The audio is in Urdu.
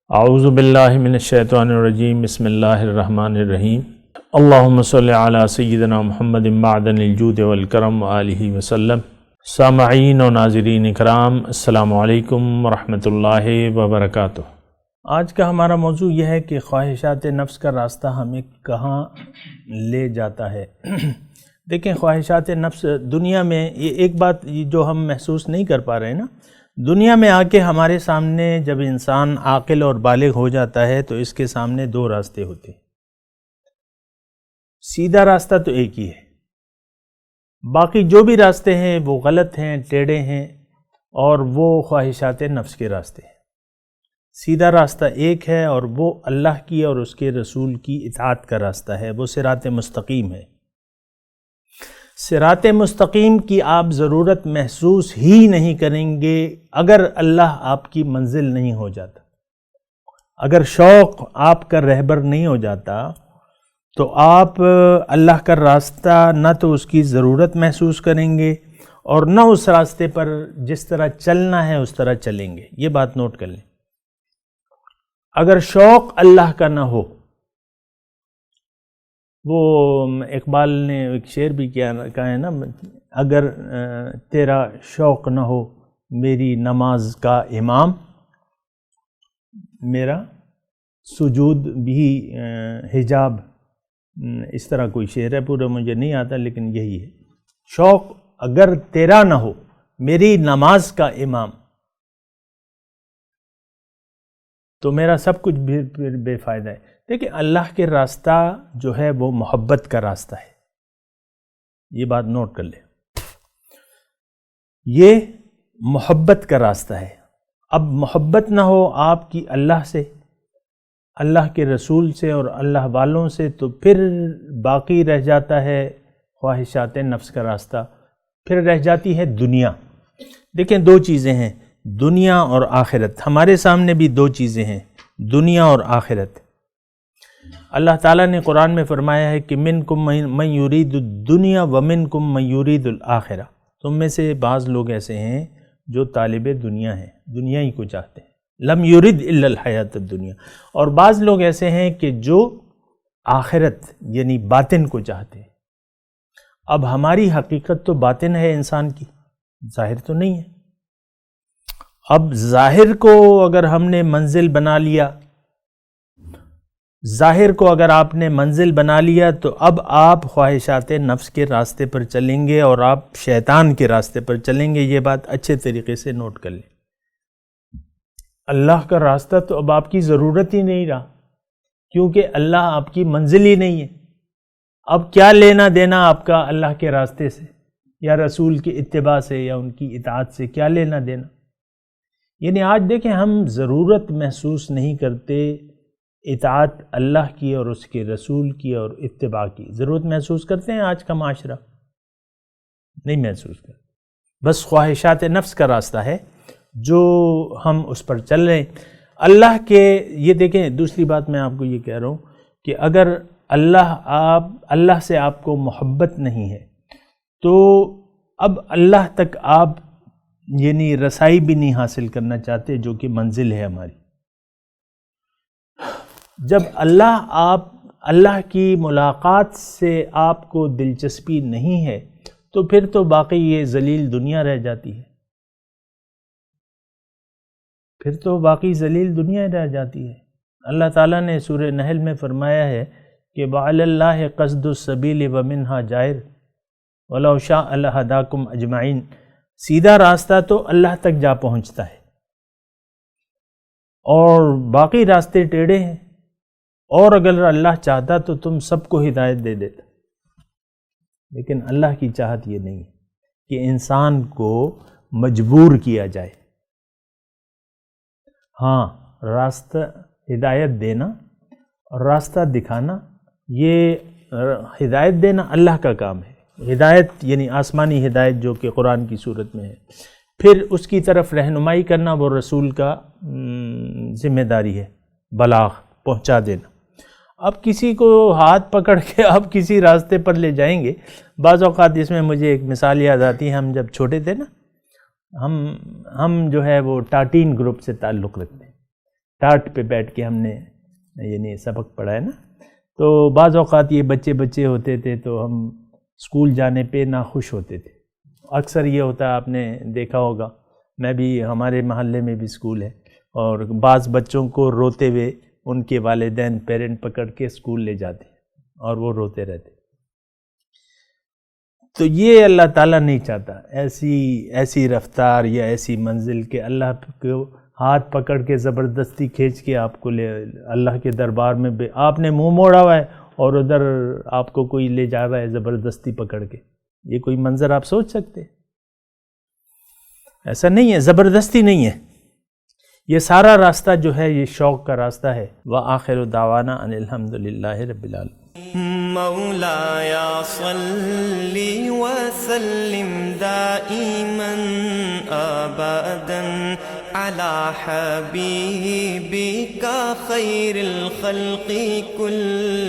اعوذ باللہ من الشیطان الرجیم بسم اللہ الرحمن الرحیم اللہم صلی علی سیدنا محمد معدن الجود والکرم وآلہ وسلم۔ سامعین و ناظرین اکرام، السلام علیکم ورحمۃ اللہ وبرکاتہ۔ آج کا ہمارا موضوع یہ ہے کہ خواہشات نفس کا راستہ ہمیں کہاں لے جاتا ہے۔ دیکھیں، خواہشات نفس دنیا میں یہ ایک بات جو ہم محسوس نہیں کر پا رہے ہیں نا، دنیا میں آ کے ہمارے سامنے جب انسان عاقل اور بالغ ہو جاتا ہے تو اس کے سامنے دو راستے ہوتے ہیں۔ سیدھا راستہ تو ایک ہی ہے، باقی جو بھی راستے ہیں وہ غلط ہیں، ٹیڑھے ہیں، اور وہ خواہشات نفس کے راستے ہیں۔ سیدھا راستہ ایک ہے اور وہ اللہ کی اور اس کے رسول کی اطاعت کا راستہ ہے، وہ صراط مستقیم ہے۔ صراط مستقیم کی آپ ضرورت محسوس ہی نہیں کریں گے اگر اللہ آپ کی منزل نہیں ہو جاتا، اگر شوق آپ کا رہبر نہیں ہو جاتا تو آپ اللہ کا راستہ نہ تو اس کی ضرورت محسوس کریں گے اور نہ اس راستے پر جس طرح چلنا ہے اس طرح چلیں گے۔ یہ بات نوٹ کر لیں۔ اگر شوق اللہ کا نہ ہو، وہ اقبال نے ایک شعر بھی کہا ہے نا، اگر تیرا شوق نہ ہو میری نماز کا امام، میرا سجود بھی حجاب، اس طرح کوئی شعر ہے، پورا مجھے نہیں آتا لیکن یہی ہے۔ شوق اگر تیرا نہ ہو میری نماز کا امام، تو میرا سب کچھ بھی بے فائدہ ہے۔ دیکھیں، اللہ کے راستہ جو ہے وہ محبت کا راستہ ہے، یہ بات نوٹ کر لیں، یہ محبت کا راستہ ہے۔ اب محبت نہ ہو آپ کی اللہ سے، اللہ کے رسول سے اور اللہ والوں سے، تو پھر باقی رہ جاتا ہے خواہشات نفس کا راستہ، پھر رہ جاتی ہے دنیا۔ دیکھیں، دو چیزیں ہیں، دنیا اور آخرت۔ ہمارے سامنے بھی دو چیزیں ہیں، دنیا اور آخرت۔ اللہ تعالیٰ نے قرآن میں فرمایا ہے کہ منکم من یرید الدنیا ومنکم من یرید الآخرہ۔ تم میں سے بعض لوگ ایسے ہیں جو طالب دنیا ہیں، دنیا ہی کو چاہتے ہیں، لم یرد الا الحیات الدنیا، اور بعض لوگ ایسے ہیں کہ جو آخرت یعنی باطن کو چاہتے ہیں۔ اب ہماری حقیقت تو باطن ہے انسان کی، ظاہر تو نہیں ہے۔ اب ظاہر کو اگر ہم نے منزل بنا لیا، ظاہر کو اگر آپ نے منزل بنا لیا تو اب آپ خواہشات نفس کے راستے پر چلیں گے اور آپ شیطان کے راستے پر چلیں گے۔ یہ بات اچھے طریقے سے نوٹ کر لیں۔ اللہ کا راستہ تو اب آپ کی ضرورت ہی نہیں رہا، کیونکہ اللہ آپ کی منزل ہی نہیں ہے۔ اب کیا لینا دینا آپ کا اللہ کے راستے سے یا رسول کی اتباع سے یا ان کی اطاعت سے، کیا لینا دینا؟ یعنی آج دیکھیں، ہم ضرورت محسوس نہیں کرتے اطاعت اللہ کی اور اس کے رسول کی اور اتباع کی۔ ضرورت محسوس کرتے ہیں آج کا معاشرہ؟ نہیں محسوس کرتے، بس خواہشات نفس کا راستہ ہے جو ہم اس پر چل رہے ہیں۔ اللہ کے، یہ دیکھیں، دوسری بات میں آپ کو یہ کہہ رہا ہوں کہ اگر اللہ سے آپ کو محبت نہیں ہے تو اب اللہ تک آپ یعنی رسائی بھی نہیں حاصل کرنا چاہتے، جو کہ منزل ہے ہماری۔ جب اللہ کی ملاقات سے آپ کو دلچسپی نہیں ہے تو پھر تو باقی یہ ذلیل دنیا رہ جاتی ہے، پھر تو باقی ذلیل دنیا رہ جاتی ہے۔ اللہ تعالیٰ نے سورہ نحل میں فرمایا ہے کہ وَعَلَى اللَّهِ قَصْدُ السَّبِيلِ وَمِنْهَا جَائِرٌ وَلَوْ شَاءَ لَهَدَاكُمْ أَجْمَعِينَ۔ سیدھا راستہ تو اللہ تک جا پہنچتا ہے اور باقی راستے ٹیڑھے ہیں، اور اگر اللہ چاہتا تو تم سب کو ہدایت دے دیتا، لیکن اللہ کی چاہت یہ نہیں ہے کہ انسان کو مجبور کیا جائے۔ ہاں، راستہ ہدایت دینا اور راستہ دکھانا، یہ ہدایت دینا اللہ کا کام ہے۔ ہدایت یعنی آسمانی ہدایت جو کہ قرآن کی صورت میں ہے، پھر اس کی طرف رہنمائی کرنا وہ رسول کا ذمہ داری ہے، بلاغ پہنچا دینا۔ اب کسی کو ہاتھ پکڑ کے آپ کسی راستے پر لے جائیں گے، بعض اوقات اس میں مجھے ایک مثال یاد آتی ہے۔ ہم جب چھوٹے تھے نا، ہم جو ہے وہ ٹاٹین گروپ سے تعلق رکھتے ہیں، ٹاٹ پہ بیٹھ کے ہم نے یعنی سبق پڑھا ہے نا. تو بعض اوقات یہ بچے ہوتے تھے تو ہم اسکول جانے پہ ناخوش ہوتے تھے. اکثر یہ ہوتا ہے، آپ نے دیکھا ہوگا، میں بھی، ہمارے محلے میں بھی اسکول ہے، اور بعض بچوں کو روتے ہوئے ان کے والدین پیرنٹ پکڑ کے اسکول لے جاتے اور وہ روتے رہتے. تو یہ اللہ تعالیٰ نہیں چاہتا ایسی رفتار یا ایسی منزل کہ اللہ کو ہاتھ پکڑ کے زبردستی کھینچ کے آپ کو لے اللہ کے دربار میں آپ نے منہ موڑا ہوا ہے اور ادھر آپ کو کوئی لے جا رہا ہے زبردستی پکڑ کے. یہ کوئی منظر آپ سوچ سکتے؟ ایسا نہیں ہے، زبردستی نہیں ہے. یہ سارا راستہ جو ہے یہ شوق کا راستہ ہے. وآخر دعوانا ان الحمدللہ رب العالمین. مولاي صل وسلم دائما ابدا على حبيبك خير الخلق كل